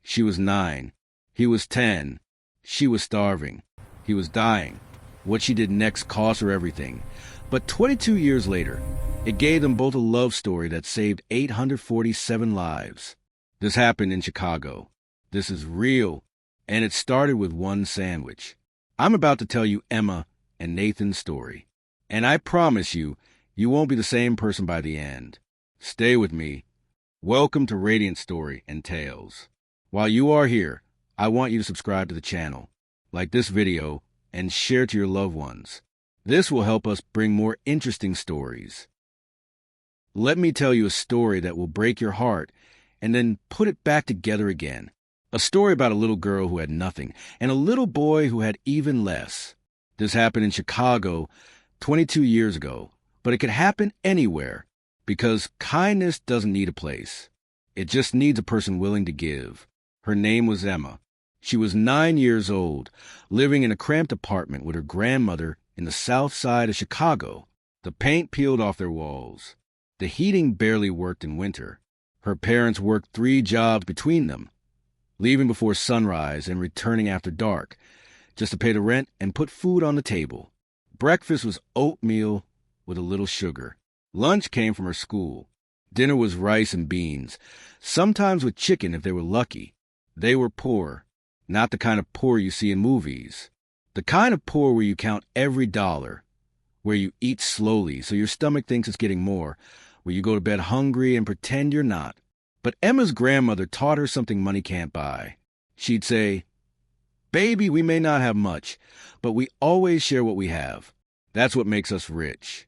She was 9. He was 10. She was starving. He was dying. What she did next cost her everything. But 22 years later, it gave them both a love story that saved 847 lives. This happened in Chicago. This is real, and it started with one sandwich. I'm about to tell you Emma and Nathan's story, and I promise you, you won't be the same person by the end. Stay with me. Welcome to Radiant Story and Tales. While you are here, I want you to subscribe to the channel, like this video, and share to your loved ones. This will help us bring more interesting stories. Let me tell you a story that will break your heart and then put it back together again. A story about a little girl who had nothing and a little boy who had even less. This happened in Chicago 22 years ago, but it could happen anywhere because kindness doesn't need a place. It just needs a person willing to give. Her name was Emma. She was 9 years old, living in a cramped apartment with her grandmother in the south side of Chicago. The paint peeled off their walls. The heating barely worked in winter. Her parents worked 3 jobs between them, leaving before sunrise and returning after dark, just to pay the rent and put food on the table. Breakfast was oatmeal with a little sugar. Lunch came from her school. Dinner was rice and beans, sometimes with chicken if they were lucky. They were poor, not the kind of poor you see in movies. The kind of poor where you count every dollar, where you eat slowly so your stomach thinks it's getting more, where you go to bed hungry and pretend you're not. But Emma's grandmother taught her something money can't buy. She'd say, "Baby, we may not have much, but we always share what we have. That's what makes us rich."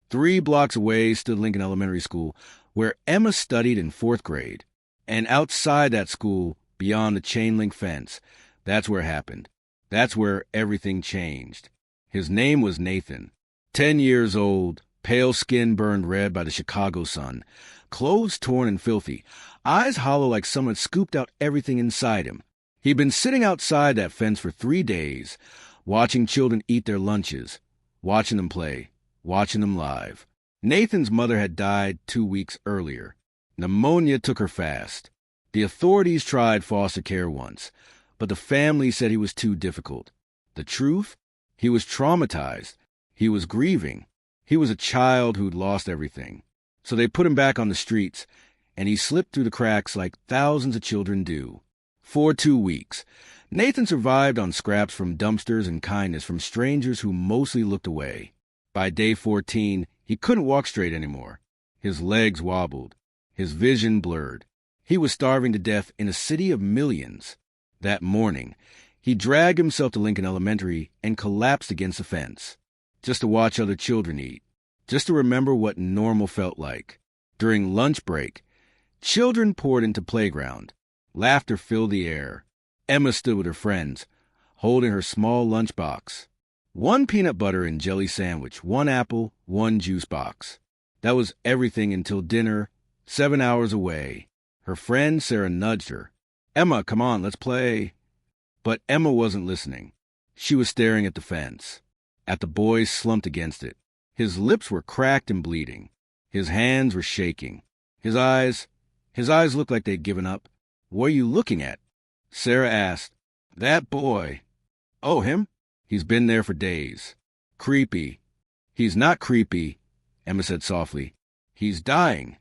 3 blocks away stood Lincoln Elementary School, where Emma studied in 4th grade. And outside that school, beyond the chain-link fence, that's where it happened. That's where everything changed. His name was Nathan. 10 years old, pale skin burned red by the Chicago sun, clothes torn and filthy, eyes hollow like someone had scooped out everything inside him. He'd been sitting outside that fence for 3 days, watching children eat their lunches, watching them play, watching them live. Nathan's mother had died 2 weeks earlier. Pneumonia took her fast. The authorities tried foster care once, but the family said he was too difficult. The truth? He was traumatized. He was grieving. He was a child who'd lost everything. So they put him back on the streets, and he slipped through the cracks like thousands of children do. For 2 weeks, Nathan survived on scraps from dumpsters and kindness from strangers who mostly looked away. By day 14, he couldn't walk straight anymore. His legs wobbled. His vision blurred. He was starving to death in a city of millions. That morning, he dragged himself to Lincoln Elementary and collapsed against the fence, just to watch other children eat, just to remember what normal felt like. During lunch break, children poured into playground. Laughter filled the air. Emma stood with her friends, holding her small lunchbox. 1 peanut butter and jelly sandwich, 1 apple, 1 juice box. That was everything until dinner, 7 hours away. Her friend Sarah nudged her. "Emma, come on, let's play." But Emma wasn't listening. She was staring at the fence, at the boy slumped against it. His lips were cracked and bleeding. His hands were shaking. His eyes looked like they'd given up. "What are you looking at?" Sarah asked. "That boy." "Oh, him? He's been there for days." "Creepy." "He's not creepy," Emma said softly. "He's dying."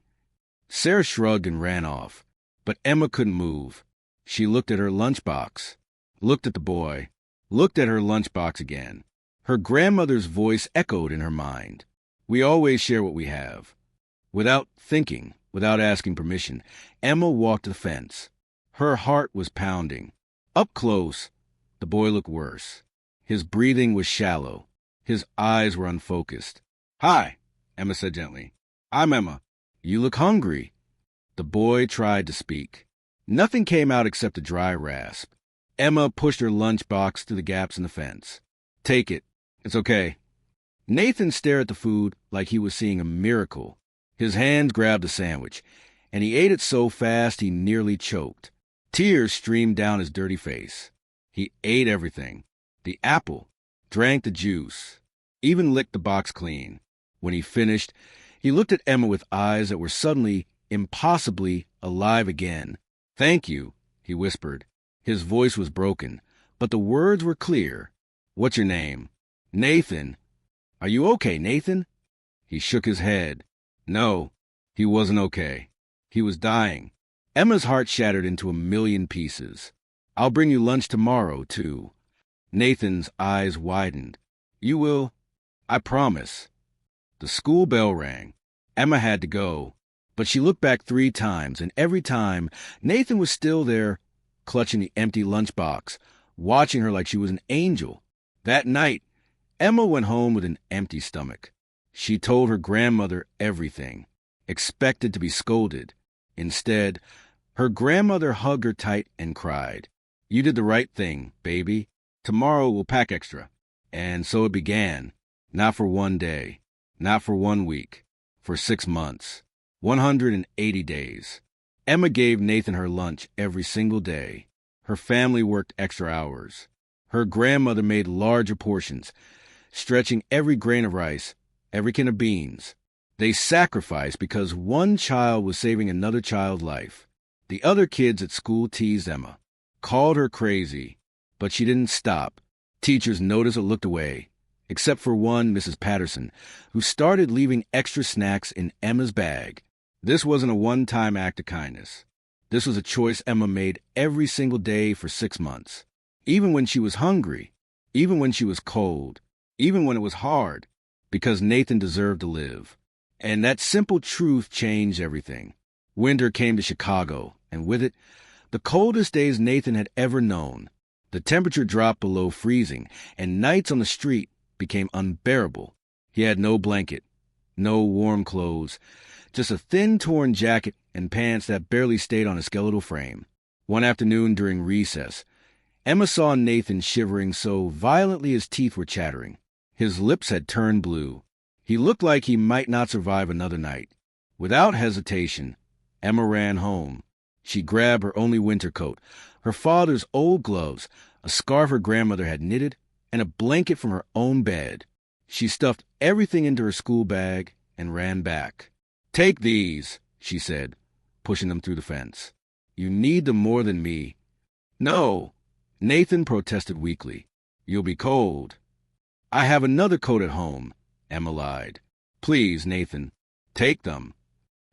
Sarah shrugged and ran off, but Emma couldn't move. She looked at her lunchbox, looked at the boy, looked at her lunchbox again. Her grandmother's voice echoed in her mind. "We always share what we have." Without thinking, without asking permission, Emma walked to the fence. Her heart was pounding. Up close, the boy looked worse. His breathing was shallow. His eyes were unfocused. "Hi," Emma said gently. "I'm Emma. You look hungry." The boy tried to speak. Nothing came out except a dry rasp. Emma pushed her lunchbox through the gaps in the fence. "Take it. It's okay." Nathan stared at the food like he was seeing a miracle. His hand grabbed the sandwich, and he ate it so fast he nearly choked. Tears streamed down his dirty face. He ate everything. The apple, drank the juice, even licked the box clean. When he finished, he looked at Emma with eyes that were suddenly, impossibly alive again. "Thank you," he whispered. His voice was broken, but the words were clear. "What's your name?" "Nathan." "Are you okay, Nathan?" He shook his head. No, he wasn't okay. He was dying. Emma's heart shattered into a million pieces. "I'll bring you lunch tomorrow, too." Nathan's eyes widened. "You will?" "I promise." The school bell rang. Emma had to go, but she looked back 3 times, and every time Nathan was still there, clutching the empty lunchbox, watching her like she was an angel. That night, Emma went home with an empty stomach. She told her grandmother everything, expected to be scolded. Instead, her grandmother hugged her tight and cried. "You did the right thing, baby. Tomorrow we'll pack extra." And so it began. Not for 1 day, not for 1 week, for 6 months, 180 days. Emma gave Nathan her lunch every single day. Her family worked extra hours. Her grandmother made larger portions, stretching every grain of rice, every can of beans. They sacrificed because one child was saving another child's life. The other kids at school teased Emma, called her crazy, but she didn't stop. Teachers noticed or looked away, except for one, Mrs. Patterson, who started leaving extra snacks in Emma's bag. This wasn't a one-time act of kindness. This was a choice Emma made every single day for 6 months. Even when she was hungry, even when she was cold, even when it was hard, because Nathan deserved to live. And that simple truth changed everything. Winter came to Chicago, and with it, the coldest days Nathan had ever known. The temperature dropped below freezing, and nights on the street became unbearable. He had no blanket, no warm clothes, just a thin torn jacket and pants that barely stayed on a skeletal frame. One afternoon during recess, Emma saw Nathan shivering so violently his teeth were chattering. His lips had turned blue. He looked like he might not survive another night. Without hesitation, Emma ran home. She grabbed her only winter coat, her father's old gloves, a scarf her grandmother had knitted, and a blanket from her own bed. She stuffed everything into her school bag and ran back. "Take these," she said, pushing them through the fence. "You need them more than me." "No," Nathan protested weakly. "You'll be cold." "I have another coat at home," Emma lied. "Please, Nathan, take them."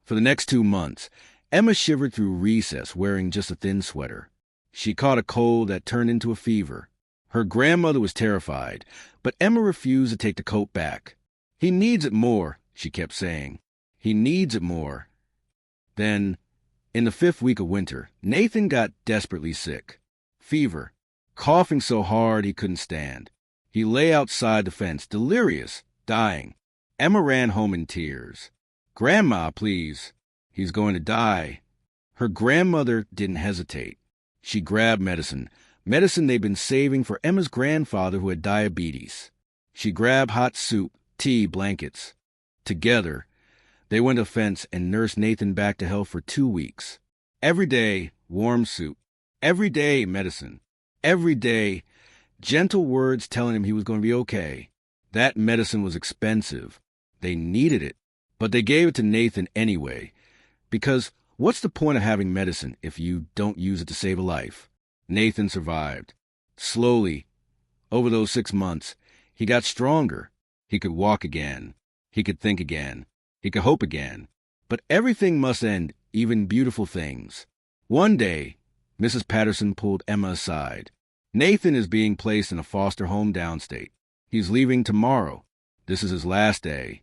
For the next 2 months, Emma shivered through recess wearing just a thin sweater. She caught a cold that turned into a fever. Her grandmother was terrified, but Emma refused to take the coat back. "He needs it more," she kept saying. "He needs it more." Then, in the 5th week of winter, Nathan got desperately sick. Fever, coughing so hard he couldn't stand. He lay outside the fence, delirious, dying. Emma ran home in tears. "Grandma, please. He's going to die." Her grandmother didn't hesitate. She grabbed medicine they'd been saving for Emma's grandfather who had diabetes. She grabbed hot soup, tea, blankets. Together, they went to the fence and nursed Nathan back to health for 2 weeks. Every day, warm soup. Every day, medicine. Every day, gentle words telling him he was going to be okay. That medicine was expensive. They needed it, but they gave it to Nathan anyway, because what's the point of having medicine if you don't use it to save a life? Nathan survived. Slowly, over those 6 months, he got stronger. He could walk again. He could think again. He could hope again. But everything must end, even beautiful things. One day, Mrs. Patterson pulled Emma aside. "Nathan is being placed in a foster home downstate. He's leaving tomorrow. This is his last day."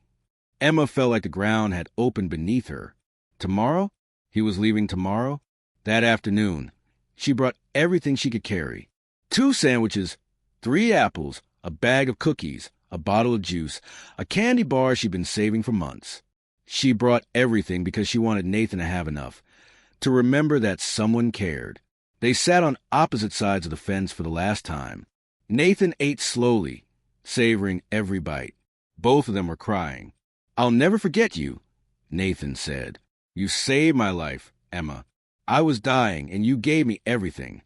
Emma felt like the ground had opened beneath her. Tomorrow? He was leaving tomorrow? That afternoon, she brought everything she could carry. 2 sandwiches, 3 apples, a bag of cookies, a bottle of juice, a candy bar she'd been saving for months. She brought everything because she wanted Nathan to have enough, to remember that someone cared. They sat on opposite sides of the fence for the last time. Nathan ate slowly, savoring every bite. Both of them were crying. "I'll never forget you," Nathan said. "You saved my life, Emma. I was dying, and you gave me everything."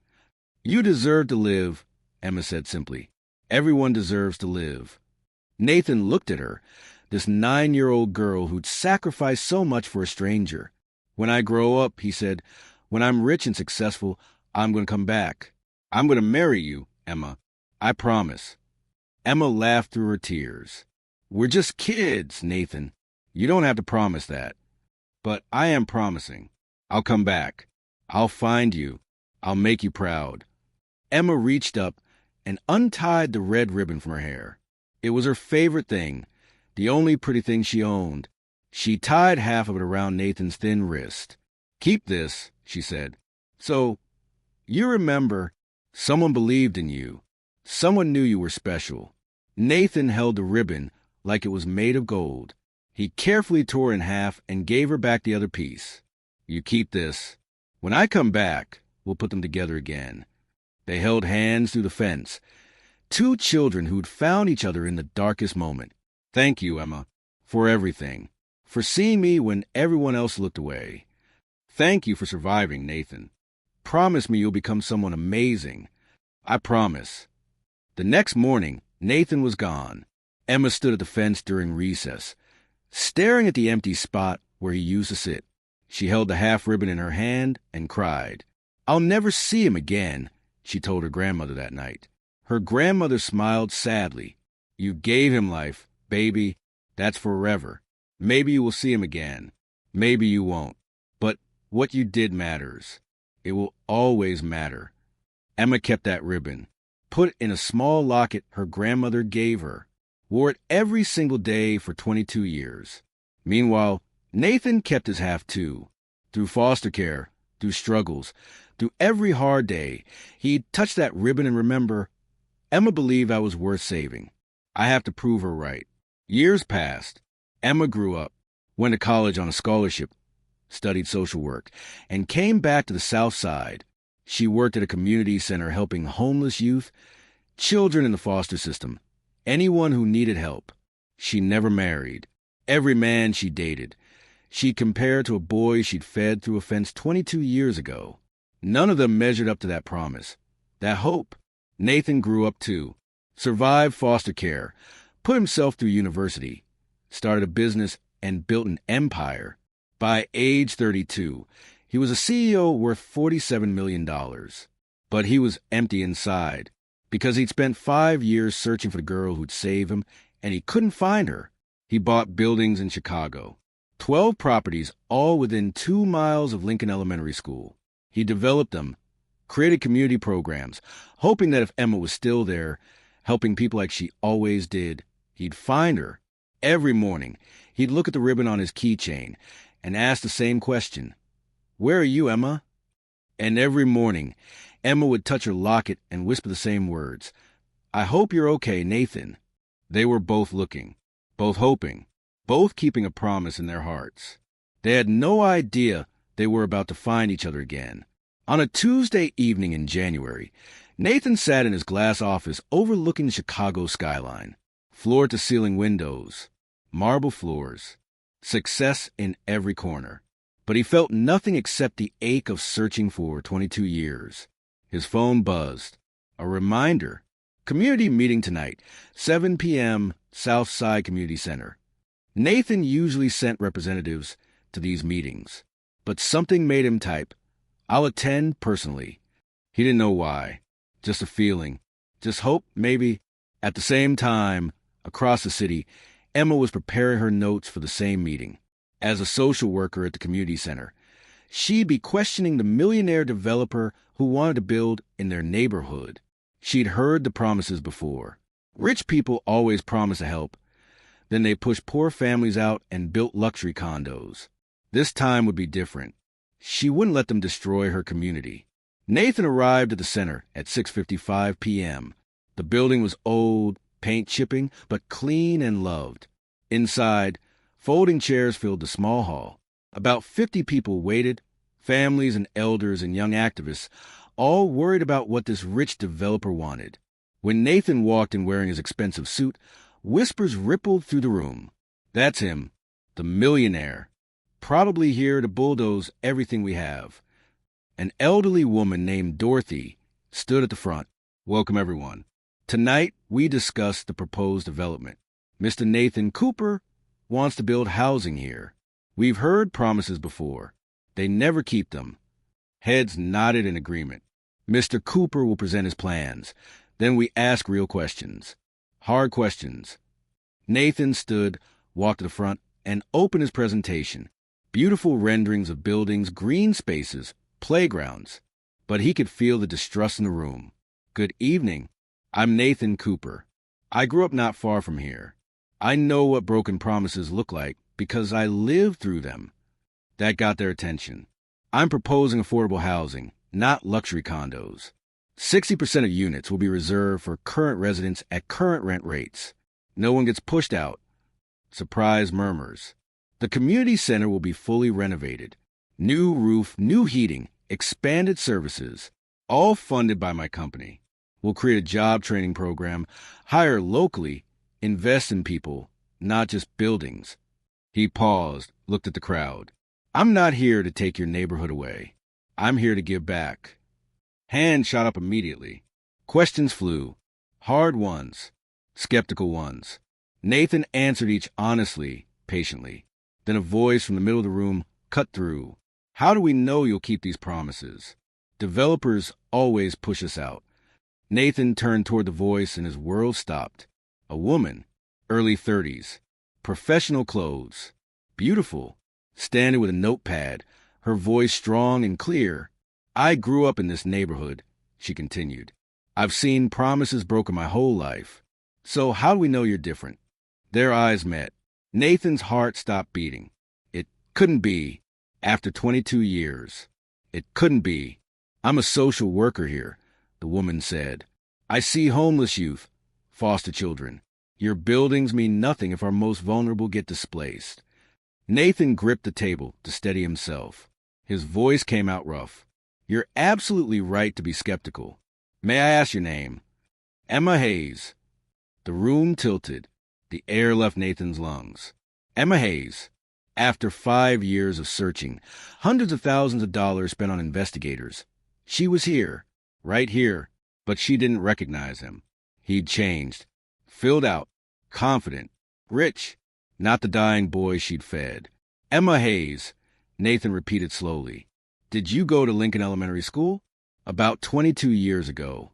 "You deserve to live," Emma said simply. "Everyone deserves to live." Nathan looked at her, this 9-year-old girl who'd sacrificed so much for a stranger. "When I grow up," he said, "when I'm rich and successful, I'm going to come back. I'm going to marry you, Emma. I promise. Emma laughed through her tears. We're just kids, Nathan. You don't have to promise that. But I am promising. I'll come back. I'll find you. I'll make you proud. Emma reached up and untied the red ribbon from her hair. It was her favorite thing, the only pretty thing she owned. She tied half of it around Nathan's thin wrist. Keep this, she said. So, you remember, someone believed in you. Someone knew you were special. Nathan held the ribbon like it was made of gold. He carefully tore it in half and gave her back the other piece. You keep this. When I come back, we'll put them together again. They held hands through the fence. Two children who'd found each other in the darkest moment. Thank you, Emma, for everything. For seeing me when everyone else looked away. Thank you for surviving, Nathan. Promise me you'll become someone amazing. I promise. The next morning, Nathan was gone. Emma stood at the fence during recess, staring at the empty spot where he used to sit. She held the half ribbon in her hand and cried. I'll never see him again, she told her grandmother that night. Her grandmother smiled sadly. You gave him life, baby. That's forever. Maybe you will see him again. Maybe you won't. But what you did matters. It will always matter. Emma kept that ribbon, put it in a small locket her grandmother gave her, wore it every single day for 22 years. Meanwhile, Nathan kept his half too. Through foster care, through struggles, through every hard day, he'd touch that ribbon and remember, Emma believed I was worth saving. I have to prove her right. Years passed. Emma grew up, went to college on a scholarship, studied social work, and came back to the South Side. She worked at a community center helping homeless youth, children in the foster system, anyone who needed help. She never married. Every man she dated, she'd compared to a boy she'd fed through a fence 22 years ago. None of them measured up to that promise, that hope. Nathan grew up too, survived foster care, put himself through university, started a business, and built an empire. By age 32, he was a CEO worth $47 million. But he was empty inside, because he'd spent 5 years searching for the girl who'd save him, and he couldn't find her. He bought buildings in Chicago, 12 properties, all within 2 miles of Lincoln Elementary School. He developed them, created community programs, hoping that if Emma was still there, helping people like she always did, he'd find her. Every morning, he'd look at the ribbon on his keychain and ask the same question, Where are you, Emma? And every morning, Emma would touch her locket and whisper the same words, I hope you're okay, Nathan. They were both looking, both hoping, both keeping a promise in their hearts. They had no idea they were about to find each other again. On a Tuesday evening in January, Nathan sat in his glass office overlooking the Chicago skyline. Floor-to-ceiling windows, marble floors, success in every corner. But he felt nothing except the ache of searching for 22 years. His phone buzzed. A reminder. Community meeting tonight, 7 p.m., South Side Community Center. Nathan usually sent representatives to these meetings, but something made him type, I'll attend personally. He didn't know why. Just a feeling. Just hope, maybe. At the same time, across the city, Emma was preparing her notes for the same meeting. As a social worker at the community center, she'd be questioning the millionaire developer who wanted to build in their neighborhood. She'd heard the promises before. Rich people always promise to help. Then they pushed poor families out and built luxury condos. This time would be different. She wouldn't let them destroy her community. Nathan arrived at the center at 6:55 p.m. The building was old, paint chipping, but clean and loved. Inside, folding chairs filled the small hall. About 50 people waited, families and elders and young activists, all worried about what this rich developer wanted. When Nathan walked in wearing his expensive suit, whispers rippled through the room. That's him, the millionaire, probably here to bulldoze everything we have. An elderly woman named Dorothy stood at the front. Welcome, everyone. Tonight, we discuss the proposed development. Mr. Nathan Cooper wants to build housing here. We've heard promises before. They never keep them. Heads nodded in agreement. Mr. Cooper will present his plans. Then we ask real questions. Hard questions. Nathan stood, walked to the front, and opened his presentation. Beautiful renderings of buildings, green spaces, playgrounds. But he could feel the distrust in the room. Good evening. I'm Nathan Cooper. I grew up not far from here. I know what broken promises look like because I lived through them. That got their attention. I'm proposing affordable housing, not luxury condos. 60% of units will be reserved for current residents at current rent rates. No one gets pushed out. Surprise murmurs. The community center will be fully renovated. New roof, new heating, expanded services, all funded by my company. We'll create a job training program, hire locally, invest in people, not just buildings. He paused, looked at the crowd. I'm not here to take your neighborhood away. I'm here to give back. Hands shot up immediately. Questions flew. Hard ones. Skeptical ones. Nathan answered each honestly, patiently. Then a voice from the middle of the room cut through. How do we know you'll keep these promises? Developers always push us out. Nathan turned toward the voice and his world stopped. A woman, early 30s, professional clothes, beautiful, standing with a notepad, her voice strong and clear. I grew up in this neighborhood, she continued. I've seen promises broken my whole life. So how do we know you're different? Their eyes met. Nathan's heart stopped beating. It couldn't be. After 22 years. It couldn't be. I'm a social worker here, the woman said. I see homeless youth, foster children. Your buildings mean nothing if our most vulnerable get displaced. Nathan gripped the table to steady himself. His voice came out rough. You're absolutely right to be skeptical. May I ask your name? Emma Hayes. The room tilted. The air left Nathan's lungs. Emma Hayes. After 5 years of searching, hundreds of thousands of dollars spent on investigators, she was here, right here, but she didn't recognize him. He'd changed. Filled out, confident, rich, not the dying boy she'd fed. Emma Hayes, Nathan repeated slowly. Did you go to Lincoln Elementary School? About 22 years ago.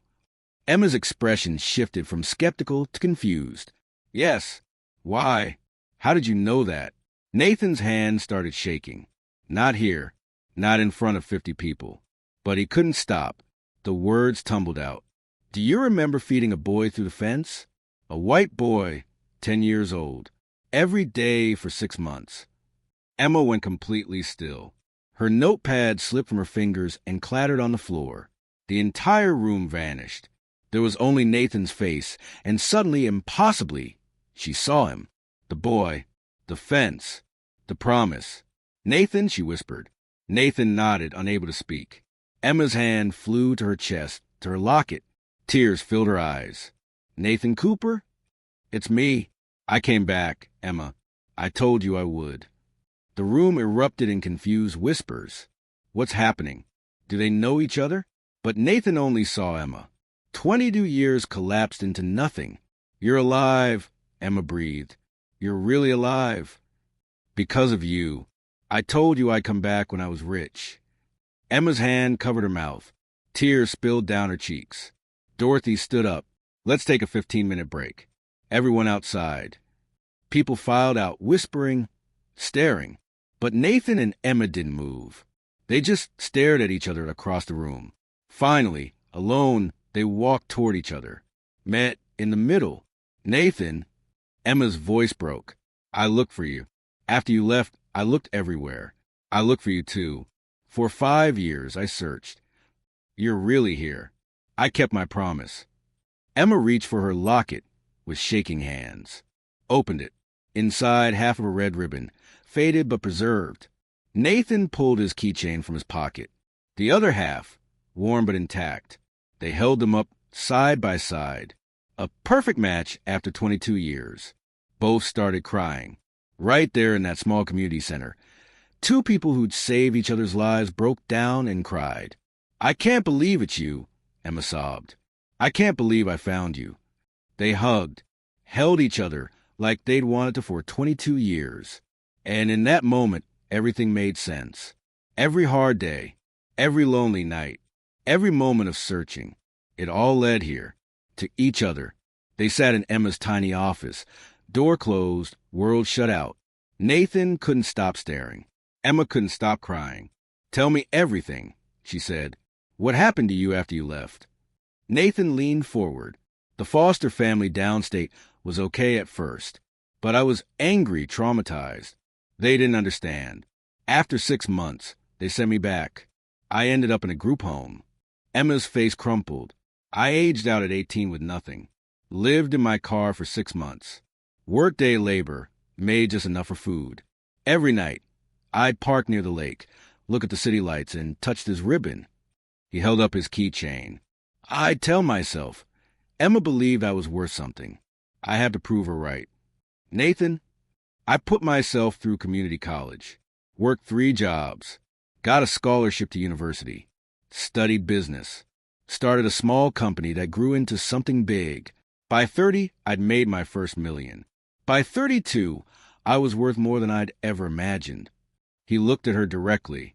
Emma's expression shifted from skeptical to confused. Yes. Why? How did you know that? Nathan's hand started shaking. Not here. Not in front of 50 people. But he couldn't stop. The words tumbled out. Do you remember feeding a boy through the fence? A white boy, 10 years old. Every day for 6 months. Emma went completely still. Her notepad slipped from her fingers and clattered on the floor. The entire room vanished. There was only Nathan's face, and suddenly, impossibly, she saw him. The boy, the fence, the promise. Nathan, she whispered. Nathan nodded, unable to speak. Emma's hand flew to her chest, to her locket. Tears filled her eyes. Nathan Cooper? It's me. I came back, Emma. I told you I would. The room erupted in confused whispers. What's happening? Do they know each other? But Nathan only saw Emma. 22 years collapsed into nothing. You're alive, Emma breathed. You're really alive. Because of you. I told you I'd come back when I was rich. Emma's hand covered her mouth. Tears spilled down her cheeks. Dorothy stood up. Let's take a 15-minute break. Everyone outside. People filed out, whispering, staring. But Nathan and Emma didn't move. They just stared at each other across the room. Finally, alone, they walked toward each other. Met in the middle. Nathan, Emma's voice broke. I looked for you. After you left, I looked everywhere. I looked for you too. For 5 years, I searched. You're really here. I kept my promise. Emma reached for her locket with shaking hands. Opened it. Inside, half of a red ribbon, faded but preserved. Nathan pulled his keychain from his pocket. The other half, warm but intact. They held them up side by side. A perfect match after 22 years. Both started crying. Right there in that small community center. Two people who'd saved each other's lives broke down and cried. I can't believe it's you, Emma sobbed. I can't believe I found you. They hugged, held each other like they'd wanted to for 22 years. And in that moment, everything made sense. Every hard day, every lonely night, Every moment of searching, it all led here, to each other. They sat in Emma's tiny office, door closed, world shut out. Nathan couldn't stop staring. Emma couldn't stop crying. "Tell me everything," she said. "What happened to you after you left?" Nathan leaned forward. The foster family downstate was okay at first, but I was angry, traumatized. They didn't understand. After 6 months, they sent me back. I ended up in a group home. Emma's face crumpled. I aged out at 18 with nothing. Lived in my car for 6 months. Workday labor, made just enough for food. Every night, I'd park near the lake, look at the city lights, and touch this ribbon. He held up his keychain. I'd tell myself, Emma believed I was worth something. I had to prove her right. Nathan, I put myself through community college, worked 3 jobs, got a scholarship to university, studied business, started a small company that grew into something big. By 30, I'd made my first million. By 32, I was worth more than I'd ever imagined. He looked at her directly.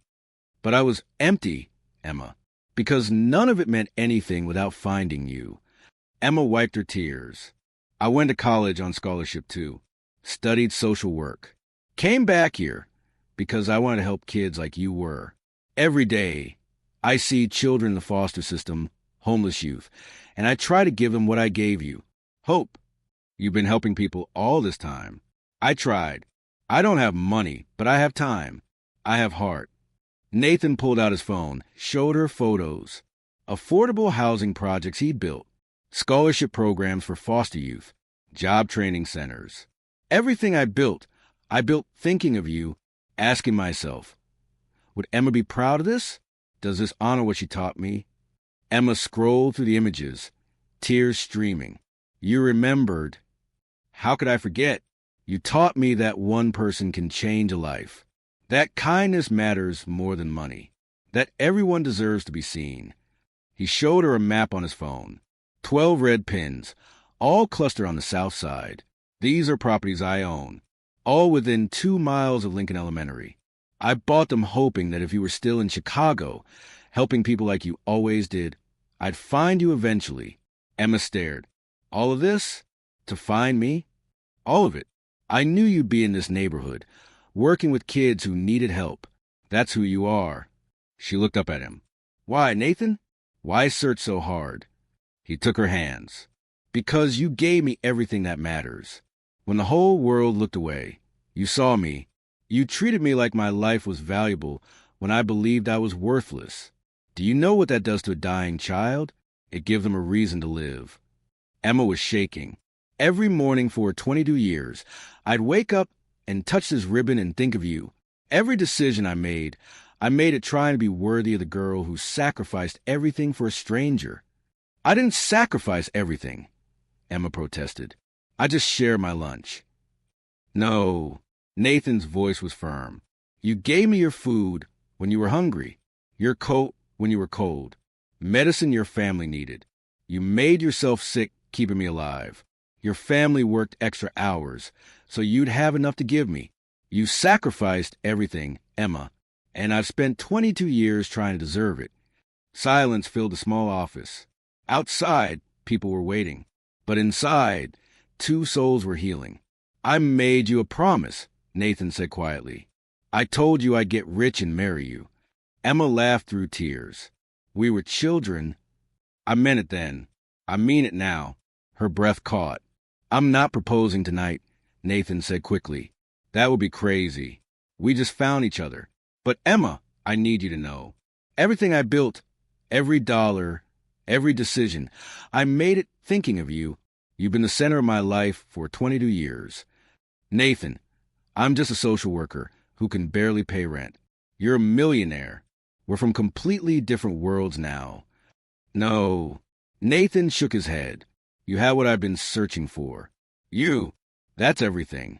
But I was empty, Emma, because none of it meant anything without finding you. Emma wiped her tears. I went to college on scholarship too, studied social work. Came back here because I wanted to help kids like you were. Every day, I see children in the foster system, homeless youth, and I try to give them what I gave you, hope. You've been helping people all this time. I tried. I don't have money, but I have time. I have heart. Nathan pulled out his phone, showed her photos. Affordable housing projects he'd built, scholarship programs for foster youth, job training centers. Everything I built thinking of you, asking myself, would Emma be proud of this? Does this honor what she taught me? Emma scrolled through the images, tears streaming. You remembered. How could I forget? You taught me that one person can change a life, that kindness matters more than money, that everyone deserves to be seen. He showed her a map on his phone. 12 red pins, all clustered on the south side. These are properties I own, all within 2 miles of Lincoln Elementary. I bought them hoping that if you were still in Chicago, helping people like you always did, I'd find you eventually. Emma stared. All of this? To find me? All of it. I knew you'd be in this neighborhood, working with kids who needed help. That's who you are. She looked up at him. Why, Nathan? Why search so hard? He took her hands. Because you gave me everything that matters. When the whole world looked away, you saw me. You treated me like my life was valuable when I believed I was worthless. Do you know what that does to a dying child? It gives them a reason to live. Emma was shaking. Every morning for 22 years, I'd wake up and touch this ribbon and think of you. Every decision I made it trying to be worthy of the girl who sacrificed everything for a stranger. I didn't sacrifice everything, Emma protested. I just shared my lunch. No, Nathan's voice was firm. You gave me your food when you were hungry, your coat when you were cold, medicine your family needed. You made yourself sick keeping me alive. Your family worked extra hours so you'd have enough to give me. You sacrificed everything, Emma, and I've spent 22 years trying to deserve it. Silence filled the small office. Outside, people were waiting, but inside, 2 souls were healing. I made you a promise, Nathan said quietly. I told you I'd get rich and marry you. Emma laughed through tears. We were children. I meant it then. I mean it now. Her breath caught. I'm not proposing tonight, Nathan said quickly. That would be crazy. We just found each other. But Emma, I need you to know. Everything I built, every dollar, every decision, I made it thinking of you. You've been the center of my life for 22 years. Nathan, I'm just a social worker who can barely pay rent. You're a millionaire. We're from completely different worlds now. No. Nathan shook his head. You have what I've been searching for. You. That's everything.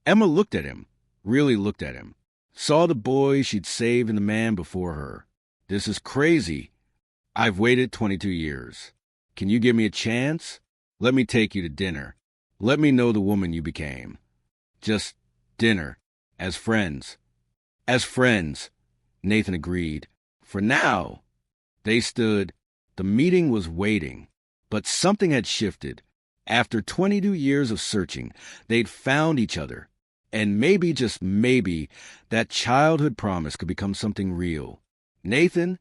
Emma looked at him, really looked at him. Saw the boy she'd saved and the man before her. This is crazy. I've waited 22 years. Can you give me a chance? Let me take you to dinner. Let me know the woman you became. Just dinner. As friends. As friends, Nathan agreed. For now. They stood. The meeting was waiting. But something had shifted. After 22 years of searching, they'd found each other. And maybe, just maybe, that childhood promise could become something real. "Nathan,"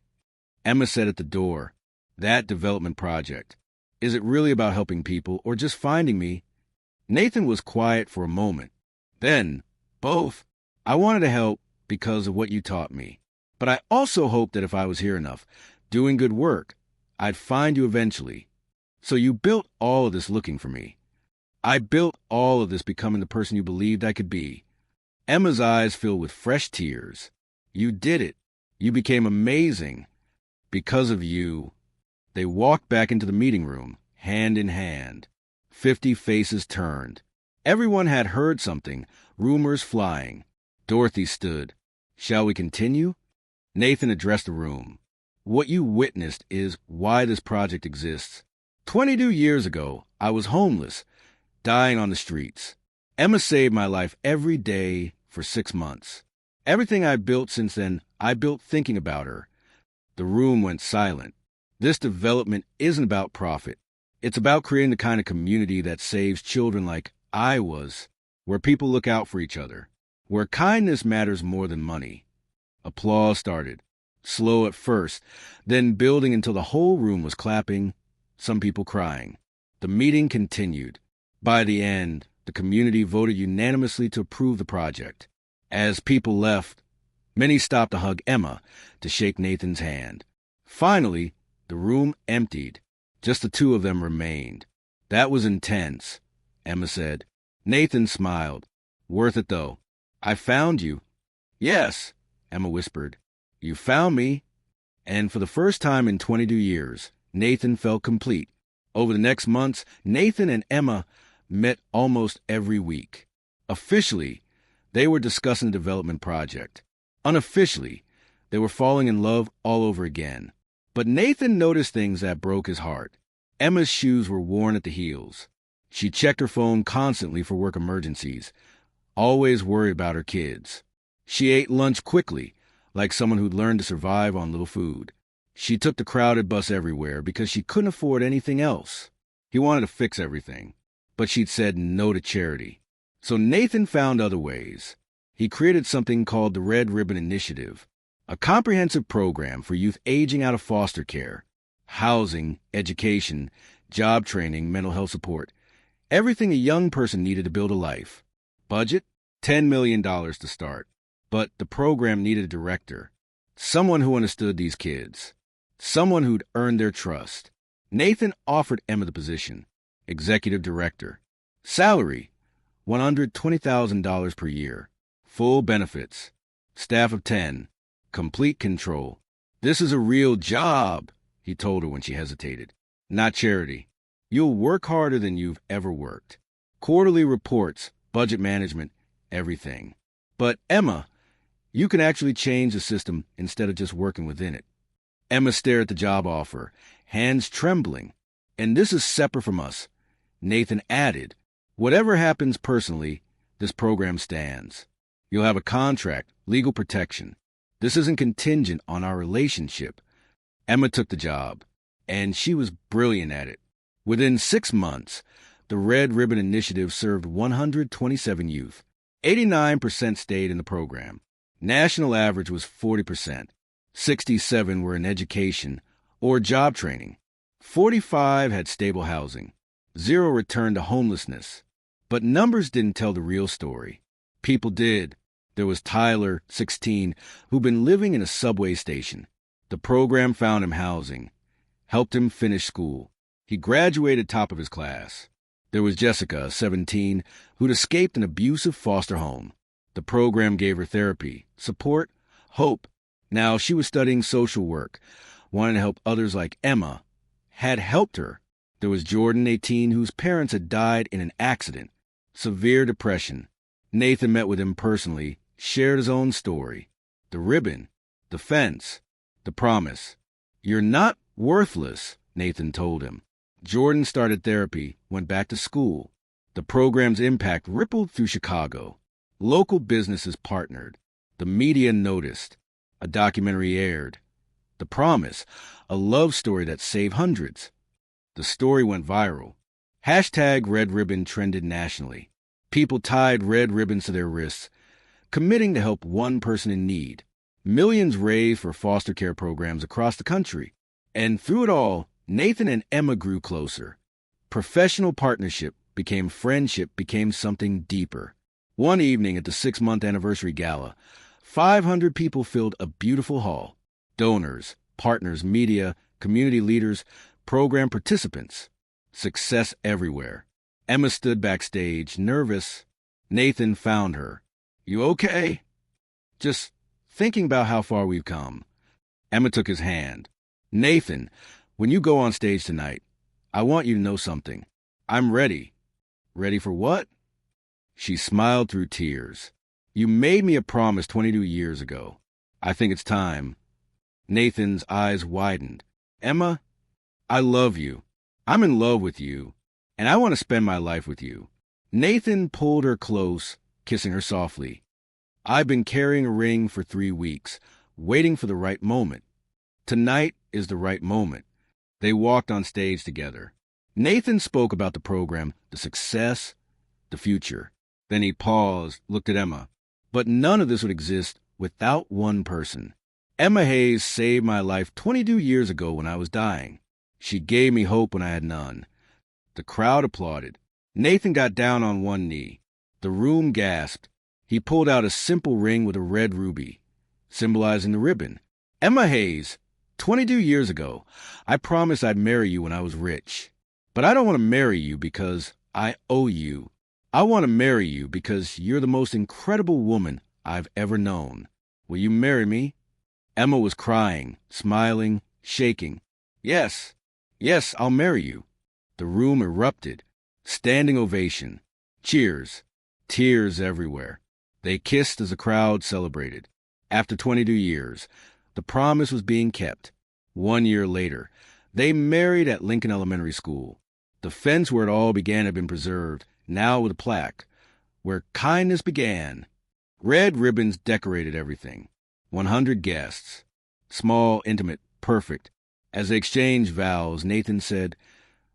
Emma said at the door, "that development project, is it really about helping people or just finding me?" Nathan was quiet for a moment. Then, "Both. I wanted to help because of what you taught me. But I also hoped that if I was here enough, doing good work, I'd find you eventually. So you built all of this looking for me. I built all of this becoming the person you believed I could be." Emma's eyes filled with fresh tears. "You did it. You became amazing. Because of you." They walked back into the meeting room, hand in hand. 50 faces turned. Everyone had heard something, rumors flying. Dorothy stood. "Shall we continue?" Nathan addressed the room. "What you witnessed is why this project exists. 22 years ago, I was homeless, dying on the streets. Emma saved my life every day for 6 months. Everything I built since then, I built thinking about her." The room went silent. This development isn't about profit. It's about creating the kind of community that saves children like I was, where people look out for each other, where kindness matters more than money. Applause started, slow at first, then building until the whole room was clapping, some people crying. The meeting continued. By the end, the community voted unanimously to approve the project. As people left, many stopped to hug Emma, to shake Nathan's hand. Finally, the room emptied. Just the two of them remained. "That was intense," Emma said. Nathan smiled. "Worth it, though. I found you." "Yes," Emma whispered. "You found me." And for the first time in 22 years, Nathan felt complete. Over the next months, Nathan and Emma met almost every week. Officially, they were discussing the development project. Unofficially, they were falling in love all over again. But Nathan noticed things that broke his heart. Emma's shoes were worn at the heels. She checked her phone constantly for work emergencies, always worried about her kids. She ate lunch quickly, like someone who'd learned to survive on little food. She took the crowded bus everywhere because she couldn't afford anything else. He wanted to fix everything, but she'd said no to charity. So Nathan found other ways. He created something called the Red Ribbon Initiative, a comprehensive program for youth aging out of foster care, housing, education, job training, mental health support, everything a young person needed to build a life. Budget? $10 million to start. But the program needed a director, someone who understood these kids, someone who'd earned their trust. Nathan offered Emma the position, executive director. Salary, $120,000 per year. Full benefits. Staff of 10. Complete control. "This is a real job," he told her when she hesitated. "Not charity. You'll work harder than you've ever worked. Quarterly reports, budget management, everything. But Emma, you can actually change the system instead of just working within it." Emma stared at the job offer, hands trembling. "And this is separate from us." Nathan added, "Whatever happens personally, this program stands. You'll have a contract, legal protection. This isn't contingent on our relationship." Emma took the job, and she was brilliant at it. Within 6 months, the Red Ribbon Initiative served 127 youth. 89% stayed in the program. National average was 40%. 67 were in education or job training. 45 had stable housing. 0 returned to homelessness. But numbers didn't tell the real story. People did. There was Tyler, 16, who'd been living in a subway station. The program found him housing, helped him finish school. He graduated top of his class. There was Jessica, 17, who'd escaped an abusive foster home. The program gave her therapy, support, hope. Now she was studying social work, wanting to help others like Emma, had helped her. There was Jordan, 18, whose parents had died in an accident. Severe depression. Nathan met with him personally, shared his own story. The ribbon, the fence, the promise. "You're not worthless," Nathan told him. Jordan started therapy, went back to school. The program's impact rippled through Chicago. Local businesses partnered. The media noticed. A documentary aired. The Promise, a love story that saved hundreds. The story went viral. Hashtag Red Ribbon trended nationally. People tied red ribbons to their wrists, committing to help one person in need. Millions raised for foster care programs across the country. And through it all, Nathan and Emma grew closer. Professional partnership became friendship, became something deeper. One evening at the 6-month anniversary gala, 500 people filled a beautiful hall. Donors, partners, media, community leaders, program participants. Success everywhere. Emma stood backstage, nervous. Nathan found her. "You okay?" "Just thinking about how far we've come." Emma took his hand. "Nathan, when you go on stage tonight, I want you to know something. I'm ready." "Ready for what?" She smiled through tears. "You made me a promise 22 years ago. I think it's time." Nathan's eyes widened. "Emma, I love you. I'm in love with you, and I want to spend my life with you." Nathan pulled her close, kissing her softly. "I've been carrying a ring for 3 weeks, waiting for the right moment. Tonight is the right moment." They walked on stage together. Nathan spoke about the program, the success, the future. Then he paused, looked at Emma. "But none of this would exist without one person. Emma Hayes saved my life 22 years ago when I was dying. She gave me hope when I had none." The crowd applauded. Nathan got down on one knee. The room gasped. He pulled out a simple ring with a red ruby, symbolizing the ribbon. "Emma Hayes, 22 years ago, I promised I'd marry you when I was rich. But I don't want to marry you because I owe you. I want to marry you because you're the most incredible woman I've ever known. Will you marry me?" Emma was crying, smiling, shaking. "Yes, yes, I'll marry you." The room erupted. Standing ovation. Cheers. Tears everywhere. They kissed as the crowd celebrated. After 22 years, the promise was being kept. 1 year later, they married at Lincoln Elementary School. The fence where it all began had been preserved, now with a plaque, "Where kindness began." Red ribbons decorated everything. 100 guests. Small, intimate, perfect. As they exchanged vows, Nathan said,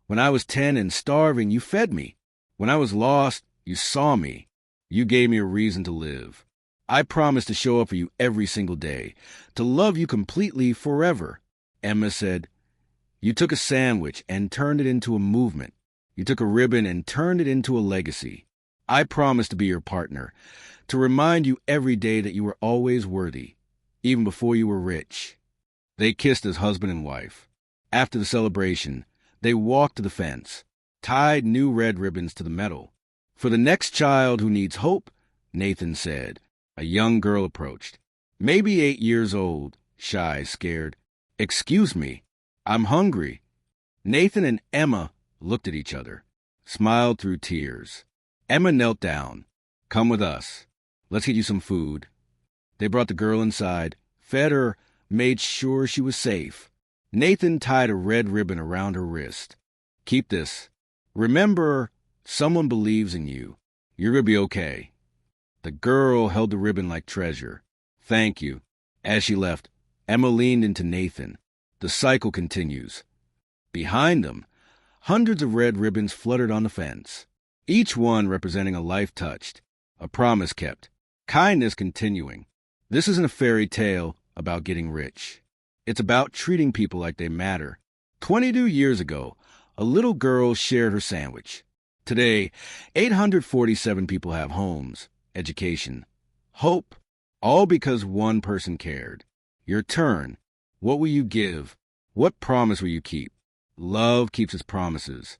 "When I was 10 and starving, you fed me. When I was lost, you saw me. You gave me a reason to live. I promise to show up for you every single day, to love you completely forever." Emma said, "You took a sandwich and turned it into a movement. You took a ribbon and turned it into a legacy. I promise to be your partner, to remind you every day that you were always worthy, even before you were rich." They kissed as husband and wife. After the celebration, they walked to the fence, tied new red ribbons to the metal. "For the next child who needs hope," Nathan said. A young girl approached. Maybe 8 years old, shy, scared. "Excuse me, I'm hungry." Nathan and Emma looked at each other, smiled through tears. Emma knelt down. "Come with us. Let's get you some food." They brought the girl inside, fed her, made sure she was safe. Nathan tied a red ribbon around her wrist. "Keep this. Remember, someone believes in you. You're going to be okay." The girl held the ribbon like treasure. "Thank you." As she left, Emma leaned into Nathan. The cycle continues. Behind them, hundreds of red ribbons fluttered on the fence, each one representing a life touched, a promise kept, kindness continuing. This isn't a fairy tale about getting rich. It's about treating people like they matter. 22 years ago, a little girl shared her sandwich. Today, 847 people have homes, education, hope, all because one person cared. Your turn. What will you give? What promise will you keep? Love keeps its promises.